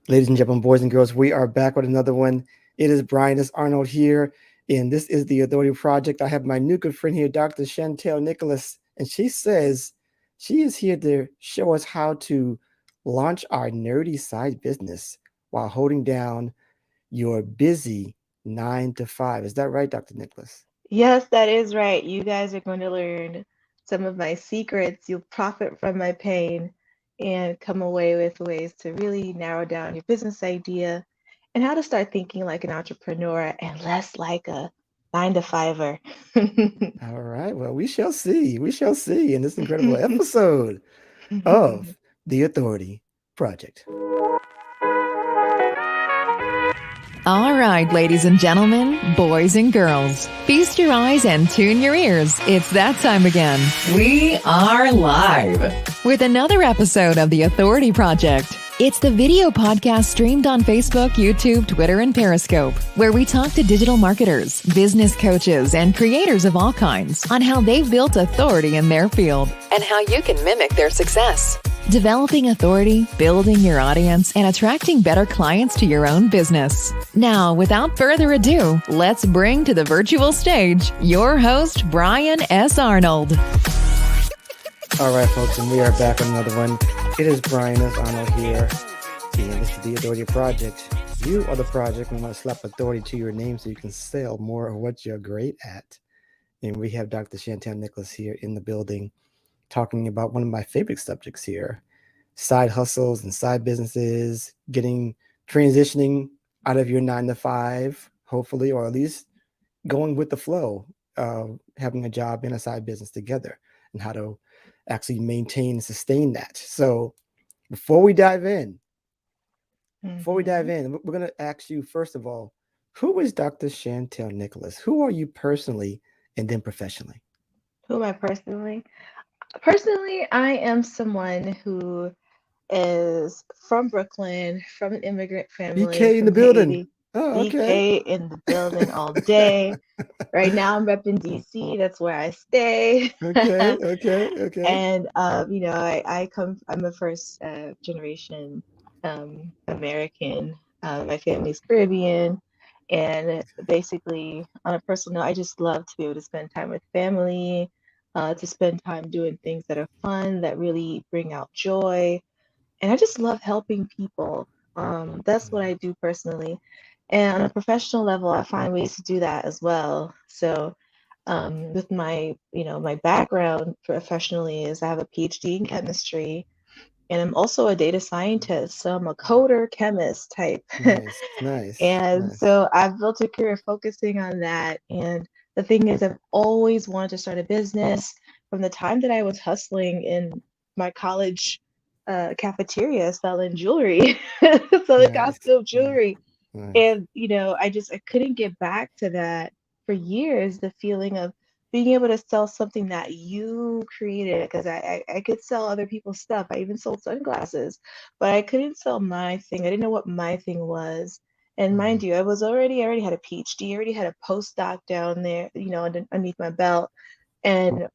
Ladies and gentlemen, boys and girls, we are back with another one. It is Brian S. Arnold here, and this is the Authority Project. I have my new good friend here, Dr. Chantel Nicolas, and she says she is here to show us how to launch our nerdy side business while holding down your busy 9 to 5. Is that right, Dr. Nicholas? Yes, that is right. You guys are going to learn some of my secrets. You'll profit from my pain and come away with ways to really narrow down your business idea and how to start thinking like an entrepreneur and less like a nine to fiver. All right. Well, we shall see. We shall see in this incredible episode of the Authority Project. All right, ladies and gentlemen, boys and girls, feast your eyes and tune your ears. It's that time again. We are live with another episode of The Authority Project. It's the video podcast streamed on Facebook, YouTube, Twitter, and Periscope, where we talk to digital marketers, business coaches, and creators of all kinds on how they've built authority in their field and how you can mimic their success. Developing authority, building your audience, and attracting better clients to your own business. Now, without further ado, let's bring to the virtual stage your host, Brian S. Arnold. All right, folks, and we are back on another one. It is Brian S. Arnold here, and this is the Authority Project. You are the project. We want to slap authority to your name so you can sell more of what you're great at. And we have Dr. Chantel Nicolas here in the building talking about one of my favorite subjects here, side hustles and side businesses, transitioning out of your 9 to 5, hopefully, or at least going with the flow, having a job and a side business together, and how to actually maintain and sustain that. So before we dive in, we're going to ask you, first of all, who is Dr. Chantel Nicolas? Who are you personally and then professionally? Who am I personally? Personally, I am someone who is from Brooklyn, from an immigrant family BK in the from building. Haiti. Oh, okay. BK in the building all day. Right now, I'm repping DC. That's where I stay. Okay, okay, okay. And I'm a first generation American. My family's Caribbean, and basically, on a personal note, I just love to be able to spend time with family, to spend time doing things that are fun, that really bring out joy, and I just love helping people. That's what I do personally. And on a professional level, I find ways to do that as well. So, with my background professionally is I have a PhD in chemistry, and I'm also a data scientist. So I'm a coder, chemist type. Nice, nice, And nice. so I've built a career focusing on that. And the thing is, I've always wanted to start a business from the time that I was hustling in my college cafeteria selling jewelry, selling Nice, costume nice, jewelry. nice. And, I couldn't get back to that for years, the feeling of being able to sell something that you created. Because I could sell other people's stuff. I even sold sunglasses, but I couldn't sell my thing. I didn't know what my thing was. And mind Mhm. you, I already had a PhD, I already had a postdoc down there, underneath my belt, and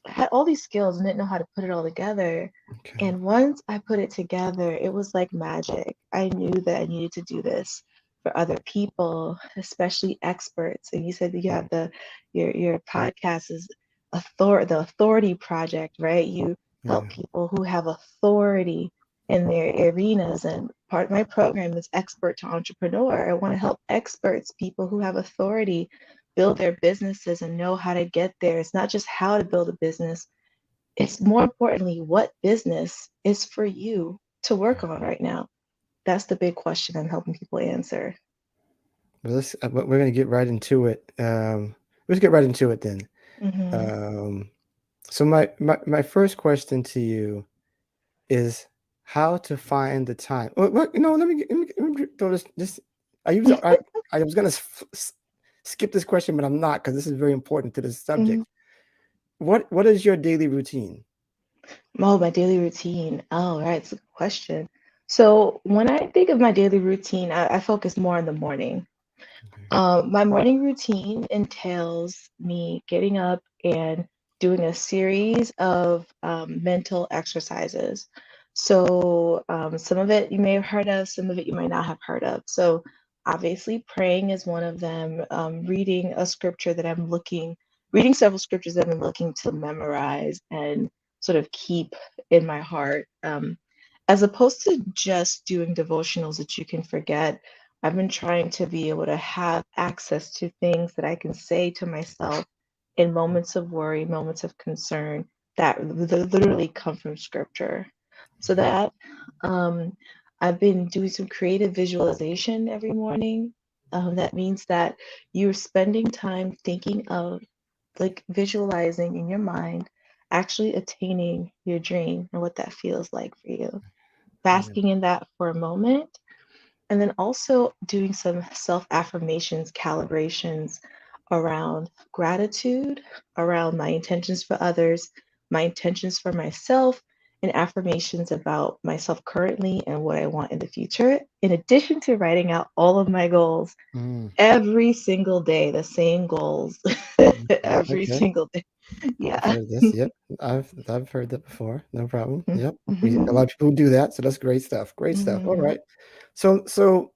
had all these skills and didn't know how to put it all together. Okay. And once I put it together, it was like magic. I knew that I needed to do this for other people, especially experts. And you said that you have your podcast is the Authority Project, right? You help Yeah. people who have authority in their arenas. And part of my program is Expert to Entrepreneur. I want to help experts, people who have authority, build their businesses and know how to get there. It's not just how to build a business, it's more importantly, what business is for you to work on right now? That's the big question I'm helping people answer. Well, we're gonna get right into it. Let's get right into it then. Hmm. Um, so my first question to you is how to find the time. What, let me throw this. I was gonna skip this question, but I'm not because this is very important to this Hmm. subject. What is your daily routine? Oh, my daily routine. Oh, right. It's a good question. So when I think of my daily routine, I focus more on the morning. Okay. My morning routine entails me getting up and doing a series of mental exercises. So some of it you may have heard of, some of it you might not have heard of. So obviously, praying is one of them. Reading a scripture that reading several scriptures that I'm looking to memorize and sort of keep in my heart. As opposed to just doing devotionals that you can forget, I've been trying to be able to have access to things that I can say to myself in moments of worry, moments of concern that literally come from scripture. So that um, I've been doing some creative visualization every morning. That means that you're spending time thinking of, like, visualizing in your mind, actually attaining your dream and what that feels like for you. Yeah. Basking in that for a moment, and then also doing some self affirmations, calibrations around gratitude, around my intentions for others, my intentions for myself, and affirmations about myself currently and what I want in the future, in addition to writing out all of my goals Mm, every single day, the same goals every okay. single day. I've Yeah. heard this. Yep. I've heard that before. No problem. Yep. A Mm-hmm. lot of people do that. So that's great stuff. Great stuff. All Mm-hmm. right. So so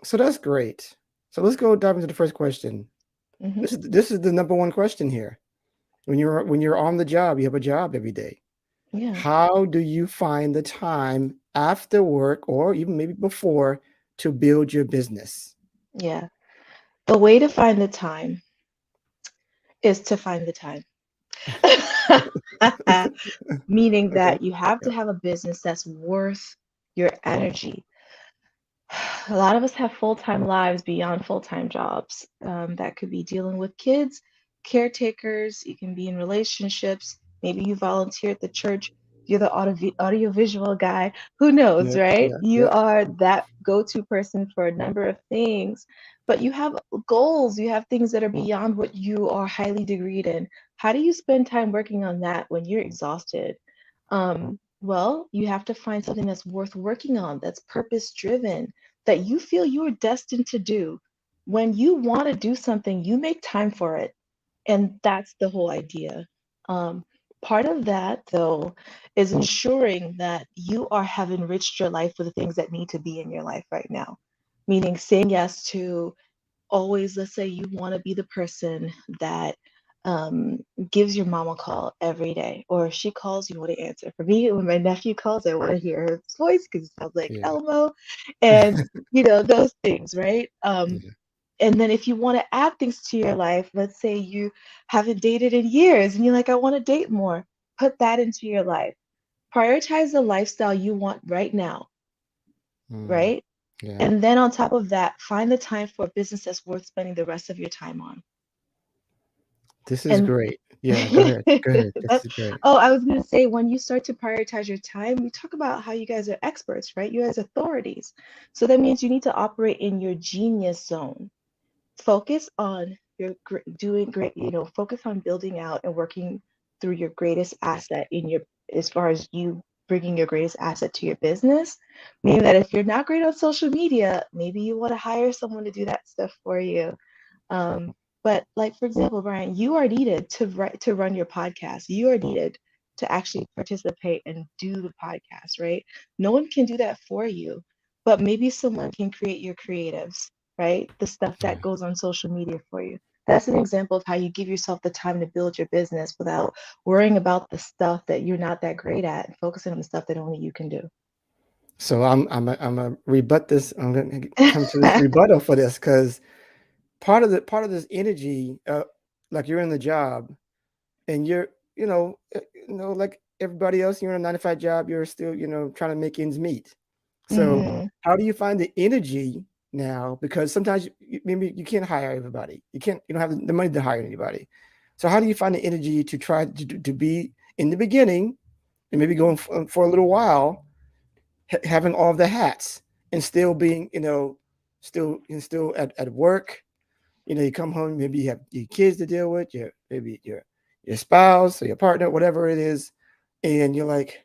so that's great. So let's go dive into the first question. Mm-hmm. This is the number one question here. When you're on the job, you have a job every day. Yeah. How do you find the time after work or even maybe before to build your business? Yeah. The way to find the time is to find the time. Meaning Okay. that you have Yeah. to have a business that's worth your energy. A lot of us have full-time lives beyond full-time jobs. That could be dealing with kids, caretakers, you can be in relationships, maybe you volunteer at the church, you're the audiovisual guy, who knows, Yeah. right? Yeah. You Yeah. are that go-to person for a number of things, but you have goals, you have things that are beyond what you are highly degreed in. How do you spend time working on that when you're exhausted? Well, you have to find something that's worth working on, that's purpose driven, that you feel you are destined to do. When you want to do something, you make time for it. And that's the whole idea. Um, Part of that, though, is ensuring that you have enriched your life with the things that need to be in your life right now. Meaning saying yes to always, let's say you want to be the person that um, gives your mom a call every day, or if she calls, you want to answer. For me, when my nephew calls, I want to hear his voice because it sounds like Yeah. Elmo, and those things, right? Yeah. And then if you want to add things to your life, let's say you haven't dated in years and you're like, I want to date more, put that into your life. Prioritize the lifestyle you want right now, Mm, right? yeah. And then on top of that, find the time for a business that's worth spending the rest of your time on. This is And great. Yeah. Go ahead. Go ahead. This that's, is great. oh, I was going to say, when you start to prioritize your time, we talk about how you guys are experts, right? You guys are authorities. So that means you need to operate in your genius zone. Focus on doing great, focus on building out and working through your greatest asset as far as you bringing your greatest asset to your business. Meaning that if you're not great on social media, maybe you want to hire someone to do that stuff for you. um, but, like, for example, Brian, you are needed to run your podcast. You are needed to actually participate and do the podcast, right? No one can do that for you, but maybe someone can create your creatives, right? The stuff that Yeah. goes on social media for you. That's an example of how you give yourself the time to build your business without worrying about the stuff that you're not that great at and focusing on the stuff that only you can do. So I'm a rebut this. I'm gonna come to this rebuttal for this because part of this energy, like you're in the job and you're, like everybody else, you're in a 9 to 5 job, you're still, trying to make ends meet. So Mhm. how do you find the energy now? Because sometimes maybe you can't hire everybody. You don't have the money to hire anybody. So how do you find the energy to try to be in the beginning and maybe going for a little while, having all the hats and still being, still at work, you come home, maybe you have your kids to deal with, maybe your spouse or your partner, whatever it is, and you're like,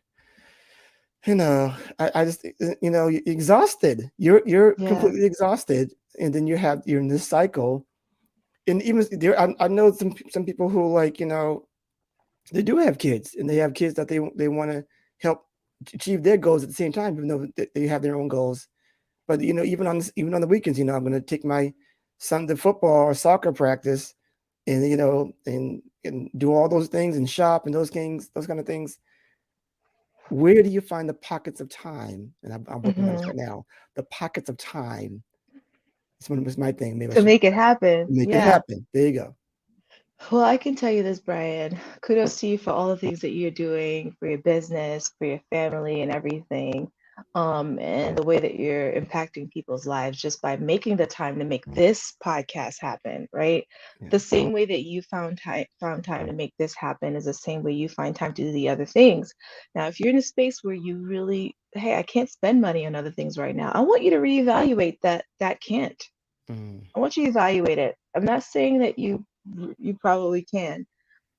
I just, you're exhausted. You're Yeah. completely exhausted, and then you're in this cycle. And even there, I know some people who, like, they do have kids, and they have kids that they want to help achieve their goals at the same time, even though they have their own goals. But even on the weekends, I'm going to take my son to football or soccer practice, and and do all those things and shop and those kind of things. Where do you find the pockets of time? And I'm working on this right now. The pockets of time. This one was my thing. Maybe I To should make it happen. make it Yeah. happen. There you go. Well, I can tell you this, Brian. Kudos to you for all the things that you're doing for your business, for your family, and everything. And the way that you're impacting people's lives just by making the time to make this podcast happen, right? Yeah. The same way that you found time to make this happen is the same way you find time to do the other things. Now, if you're in a space where you really, hey, I can't spend money on other things right now, I want you to reevaluate that can't. Mm, I want you to evaluate it. I'm not saying that you probably can,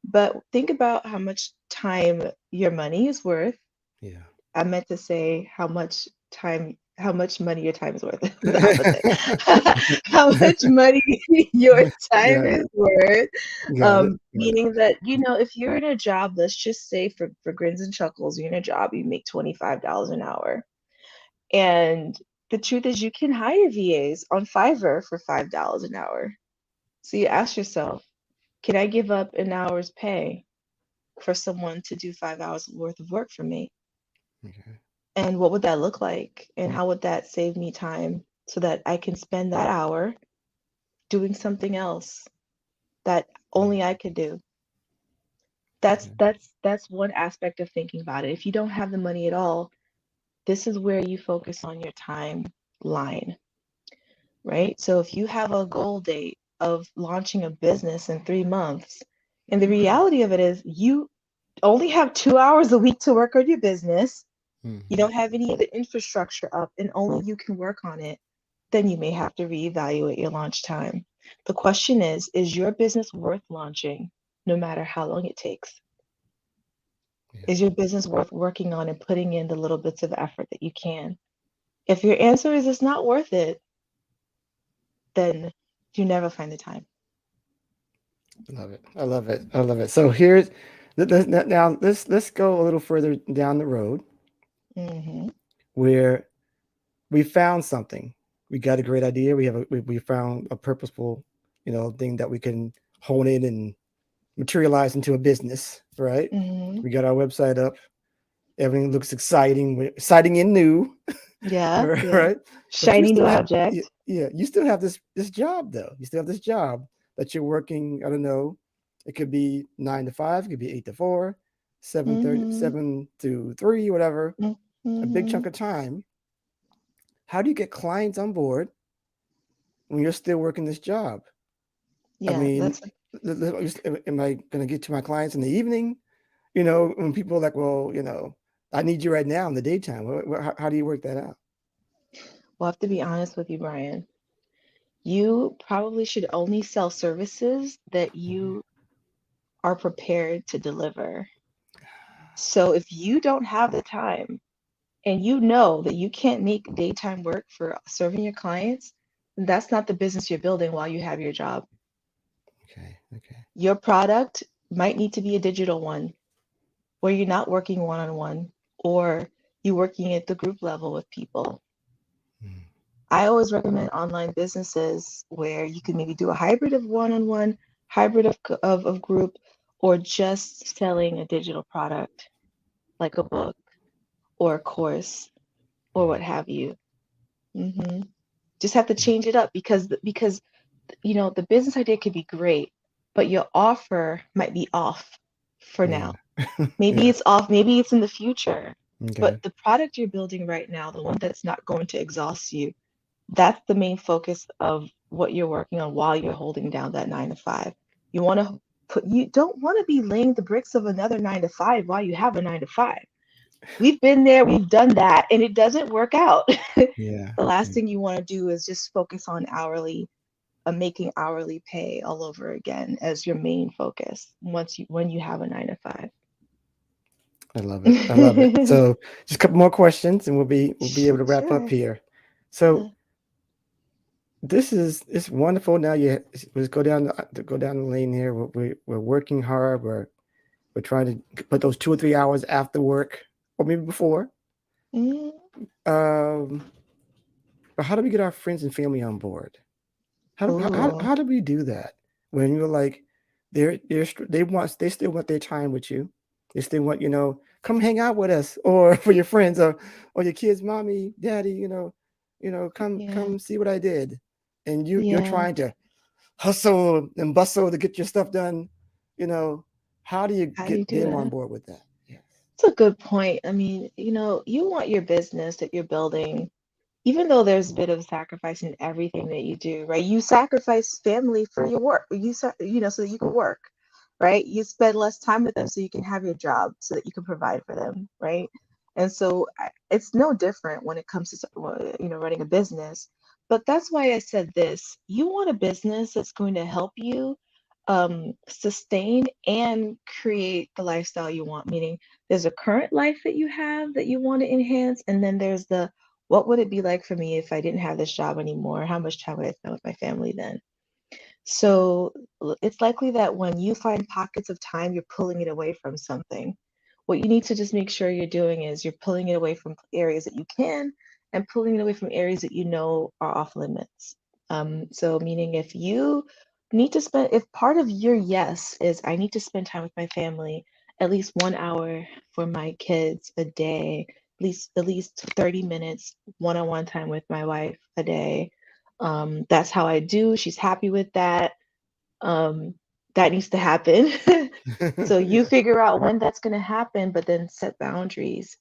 but think about how much time your money is worth. yeah. I meant to say how much money your time is worth. The opposite. How much money your time Got it. is worth. Got it. Got it. Meaning that, if you're in a job, let's just say for grins and chuckles, you're in a job, you make $25 an hour. And the truth is you can hire VAs on Fiverr for $5 an hour. So you ask yourself, can I give up an hour's pay for someone to do 5 hours worth of work for me? Okay. And what would that look like? And how would that save me time so that I can spend that hour doing something else that only I could do? That's Okay. that's one aspect of thinking about it. If you don't have the money at all, this is where you focus on your timeline, right? So if you have a goal date of launching a business in 3 months, and the reality of it is you only have 2 hours a week to work on your business, you don't have any of the infrastructure up, and only you can work on it, then you may have to reevaluate your launch time. The question is your business worth launching no matter how long it takes? Yeah. Is your business worth working on and putting in the little bits of effort that you can? If your answer is it's not worth it, then you never find the time. Love it. I love it. I love it. So here's now let's go a little further down the road Mm-hmm. where we found something. We got a great idea. We found a purposeful, thing that we can hone in and materialize into a business, right? Mm-hmm. We got our website up. Everything looks exciting and new, Yeah, yeah. right? But you Shiny new still have, object. yeah, you still have this job though. You still have this job that you're working. I don't know. It could be 9 to 5. It could be 8 to 4, 7:30, Mm-hmm. 7 to 3, whatever. A big Mm-hmm. chunk of time. How do you get clients on board when you're still working this job? I Yeah, mean, that's am I going to get to my clients in the evening? When people are like, well, I need you right now in the daytime. How do you work that out? We'll have to be honest with you, Brian. You probably should only sell services that Mhm. you are prepared to deliver. So if you don't have the time and you know that you can't make daytime work for serving your clients, then that's not the business you're building while you have your job. Okay. Okay. Your product might need to be a digital one where you're not working one-on-one or you're working at the group level with people. Mm. I always recommend online businesses where you can maybe do a hybrid of one-on-one, hybrid of group, or just selling a digital product like a book or a course or what have you. hmm Just have to change it up because the business idea could be great, but your offer might be off for Yeah. now. Maybe Yeah. it's off, maybe it's in the future, Okay. but the product you're building right now, the one that's not going to exhaust you, that's the main focus of what you're working on while you're holding down that 9 to 5. You don't want to be laying the bricks of another 9 to 5 while you have a 9 to 5. We've been there, we've done that, and it doesn't work out. Yeah. The last Yeah. thing you want to do is just focus on making hourly pay all over again as your main focus when you have a 9 to 5. I love it. I love it. So just a couple more questions and we'll be able to wrap up Sure. here. So it's wonderful. Now let's go down the lane here. We're working hard. We're trying to put those 2 or 3 hours after work or maybe before Mm. Um, but how do we get our friends and family on board? Ooh, How do we do that when you're like they still want their time with you, they still want come hang out with us, or for your friends, or your kids, mommy, daddy, yeah, come see what I did, and you're yeah. trying to hustle and bustle to get your stuff done, you know how do you How do you get do them on that? board with that? Yes. It's a good point. I mean, you want your business that you're building, even though there's a bit of sacrifice in everything that you do, right? You sacrifice family for your work. So that you can work, right? You spend less time with them so you can have your job, so that you can provide for them, right? And so it's no different when it comes to running a business. But that's why I said this. You want a business that's going to help you sustain and create the lifestyle you want, meaning there's a current life that you have that you want to enhance, and then there's the what would it be like for me if I didn't have this job anymore? How much time would I spend with my family then? So it's likely that when you find pockets of time, you're pulling it away from something. What you need to just make sure you're doing is you're pulling it away from areas that you can and pulling it away from areas that you know are off limits. So meaning if you need to spend, if part of your yes is I need to spend time with my family, at least 1 hour for my kids a day, at least 30 minutes one-on-one time with my wife a day, that's how I do. She's happy with that. Um, that needs to happen. So you Yeah. figure out when that's going to happen, but then set boundaries,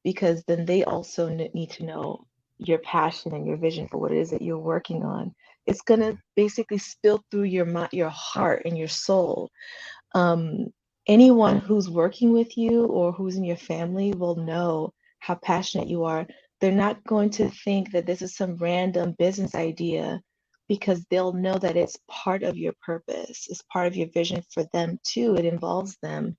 because then they also need to know your passion and your vision for what it is that you're working on. It's going to basically spill through your mind, your heart, and your soul. um, Anyone who's working with you or who's in your family will know how passionate you are. They're not going to think that this is some random business idea, because they'll know that it's part of your purpose, it's part of your vision for them too. It involves them.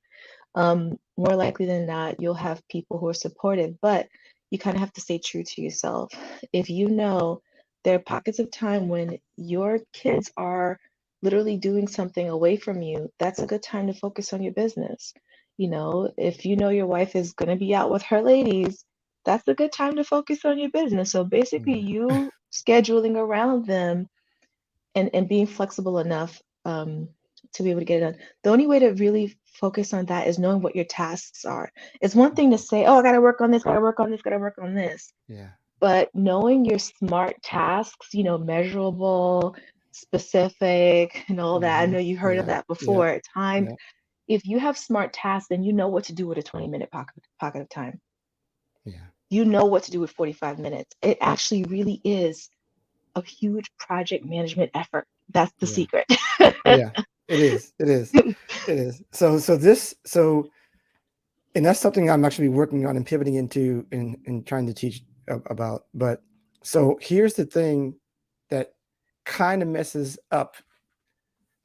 More likely than not, you'll have people who are supportive, but you kind of have to stay true to yourself. If you know there are pockets of time when your kids are literally doing something away from you, that's a good time to focus on your business. If you know your wife is going to be out with her ladies, that's a good time to focus on your business. So basically, Yeah. you scheduling around them and being flexible enough to be able to get it done. The only way to really focus on that is knowing what your tasks are. It's one thing to say, oh, I got to work on this, got to work on this, got to work on this. Yeah. But knowing your smart tasks, measurable, specific, and all that. I know you heard of Yeah. that Yeah. before. Time. Yeah. If you have smart tasks, then you know what to do with a 20-minute pocket of time. Yeah. You know what to do with 45 minutes. It actually really is a huge project management effort. That's the Yeah. secret. Yeah. It is. It is. It is. And that's something I'm actually working on and pivoting into and trying to teach about. But so here's the thing that kind of messes up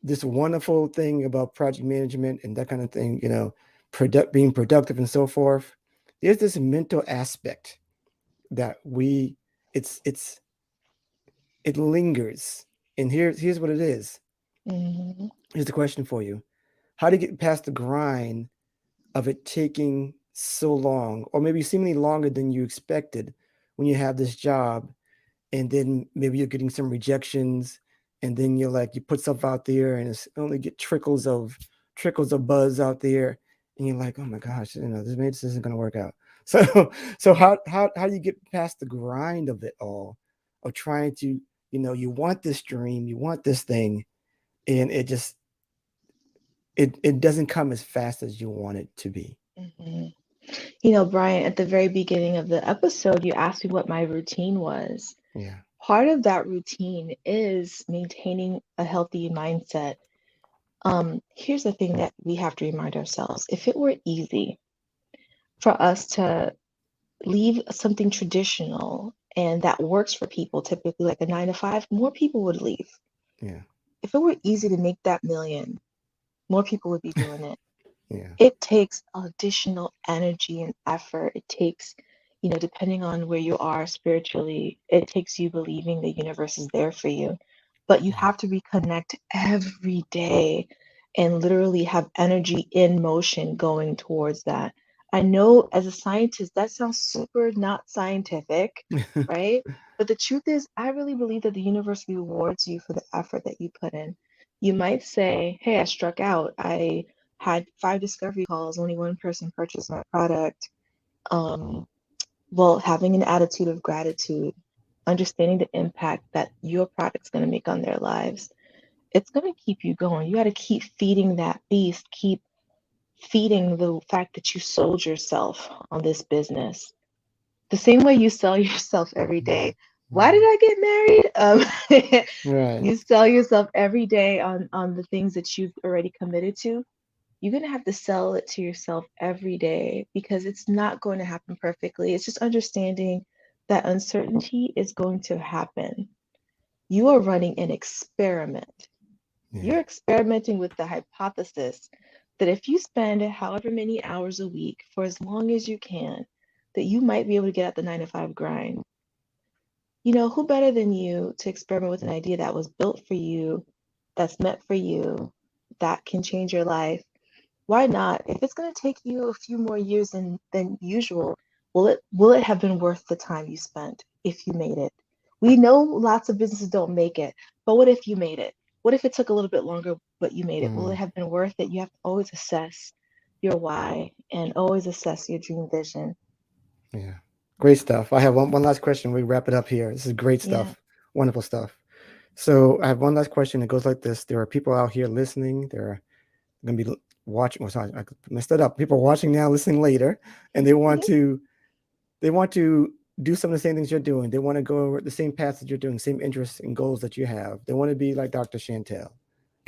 this wonderful thing about project management and that kind of thing, being productive and so forth. There's this mental aspect that it's it lingers. And here's what it is. Mhm. Here's the question for you. How to get past the grind of it taking so long, or maybe seemingly longer than you expected, when you have this job, and then maybe you're getting some rejections, and then you're like, you put stuff out there and it's only get trickles of buzz out there, and you're like, oh my gosh, this isn't going to work out. So so how do you get past the grind of it all, of trying to, you want this dream, you want this thing, and it doesn't come as fast as you want it to be. Mhm. Brian, at the very beginning of the episode, you asked me what my routine was. Yeah. Part of that routine is maintaining a healthy mindset. Here's the thing that we have to remind ourselves. If it were easy for us to leave something traditional and that works for people, typically like a 9 to 5, more people would leave. Yeah. If it were easy to make that million, more people would be doing it. Yeah. It takes additional energy and effort. It takes, depending on where you are spiritually, it takes you believing the universe is there for you. But you Yeah. have to reconnect every day and literally have energy in motion going towards that. I know as a scientist, that sounds super not scientific, right? But the truth is, I really believe that the universe rewards you for the effort that you put in. You might say, hey, I struck out. I had 5 discovery calls, only one person purchased my product. Um, well, having an attitude of gratitude, understanding the impact that your product's going to make on their lives, it's going to keep you going. You got to keep feeding that beast, keep feeding the fact that you sold yourself on this business. The same way you sell yourself every day. Why did I get married? Right. You sell yourself every day on the things that you've already committed to. You're going to have to sell it to yourself every day because it's not going to happen perfectly. It's just understanding that uncertainty is going to happen. You are running an experiment. Yeah. You're experimenting with the hypothesis that if you spend however many hours a week for as long as you can, that you might be able to get at the 9 to 5 grind. You know, who better than you to experiment with an idea that was built for you, that's meant for you, that can change your life? Why not? If it's going to take you a few more years than usual, will it have been worth the time you spent if you made it? We know lots of businesses don't make it, but what if you made it? What if it took a little bit longer, but you made it? Will it have been worth it? You have to always assess your why and always assess your dream vision. Yeah. Great stuff. I have one last question. We wrap it up here. This is great Yeah. stuff. Wonderful stuff. So I have one last question. It goes like this. There are people out here listening. They're going to be watching. Well, sorry, I messed that up. People are watching now, listening later, and they want to do some of the same things you're doing. They want to go over the same paths that you're doing, same interests and goals that you have. They want to be like Dr. Chantel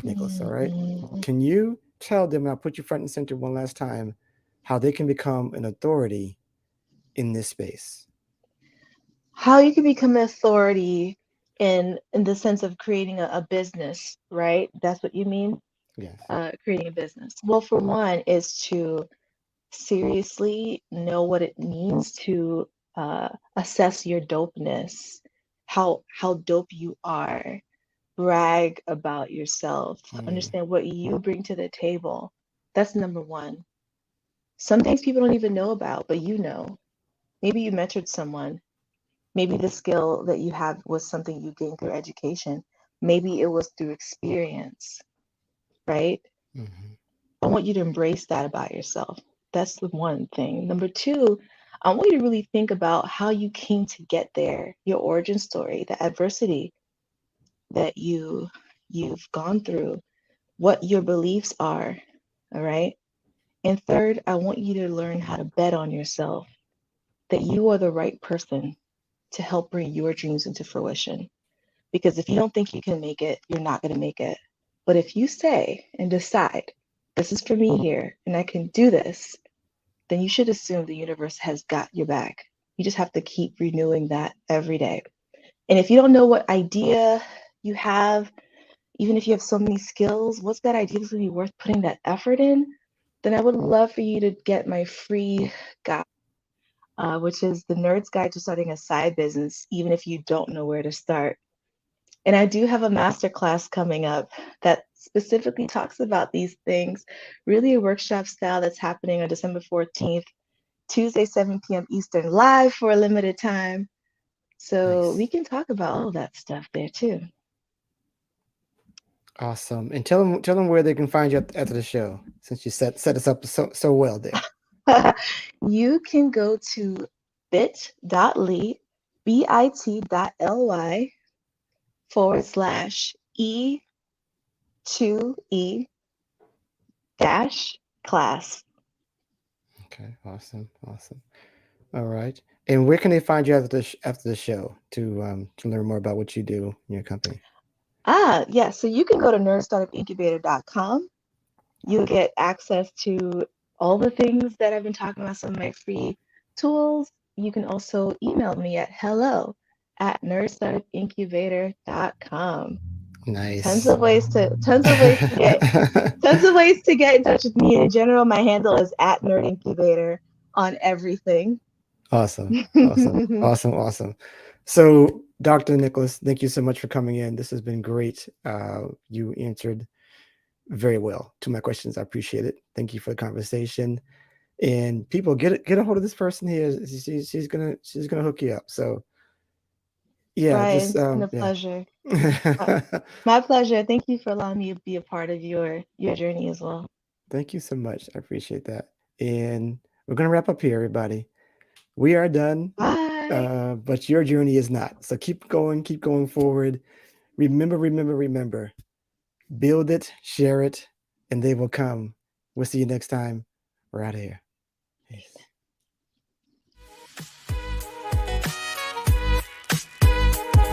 Nicolas. All right. Mhm. Can you tell them, and I'll put you front and center one last time, how they can become an authority in this space? How you can become an authority in the sense of creating a business, right? That's what you mean? Yes. Creating a business. Well, for one, is to seriously know what it means to assess your dopeness, how dope you are, brag about yourself, Mm, understand what you bring to the table. That's number one. Some things people don't even know about, but you know. Maybe you mentored someone. Maybe the skill that you have was something you gained through education. Maybe it was through experience, right? mhm. I want you to embrace that about yourself. That's the one thing. Number two, I want you to really think about how you came to get there, your origin story, the adversity that you've gone through, what your beliefs are, all right? And third, I want you to learn how to bet on yourself, that you are the right person to help bring your dreams into fruition. Because if you don't think you can make it, you're not going to make it. But if you say and decide, this is for me here, and I can do this, then you should assume the universe has got your back. You just have to keep renewing that every day. And if you don't know what idea you have, even if you have so many skills, what's that idea that's going to be worth putting that effort in? Then I would love for you to get my free guide, which is the Nerd's Guide to Starting a Side Business, even if you don't know where to start. And I do have a masterclass coming up that specifically talks about these things, really a workshop style that's happening on December 14th, Tuesday, 7 p.m. Eastern, live for a limited time. So we Nice. can talk about all that stuff there too. Awesome. And tell them where they can find you after the show, since you set us up so well there. You can go to bit.ly, bit.ly / E2E dash class. Okay. Awesome. Awesome. All right. And where can they find you after the show to learn more about what you do in your company? Yeah. So you can go to nerdstartupincubator.com. You'll get access to all the things that I've been talking about, some of my free tools. You can also email me at hello@nerdstartupincubator.com. Tons Nice. of ways to tons of ways to get in touch with me. In general, my handle is at Nerd Incubator on everything. Awesome. Awesome. Awesome. Awesome. So, Dr. Nicholas, thank you so much for coming in. This has been great. You answered very well to my questions. I appreciate it. Thank you for the conversation. And people get a hold of this person here. She's gonna hook you up. So yeah, Brian, just it's been a pleasure. My pleasure. Thank you for allowing me to be a part of your journey as well. Thank you so much. I appreciate that. And we're gonna wrap up here, everybody. We are done. Bye. But your journey is not. So keep going forward. Remember. Build it, share it, and they will come. We'll see you next time. We're out of here. Peace.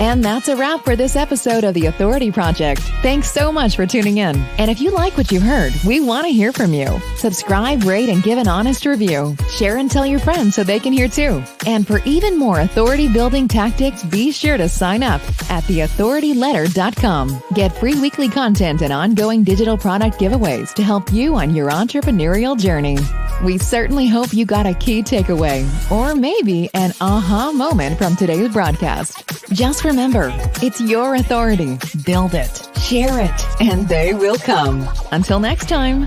And that's a wrap for this episode of The Authority Project. Thanks so much for tuning in. And if you like what you heard, we want to hear from you. Subscribe, rate, and give an honest review. Share and tell your friends so they can hear too. And for even more authority-building tactics, be sure to sign up at theauthorityletter.com. Get free weekly content and ongoing digital product giveaways to help you on your entrepreneurial journey. We certainly hope you got a key takeaway, or maybe an aha moment from today's broadcast. Just remember, it's your authority. Build it, share it, and they will come. Until next time.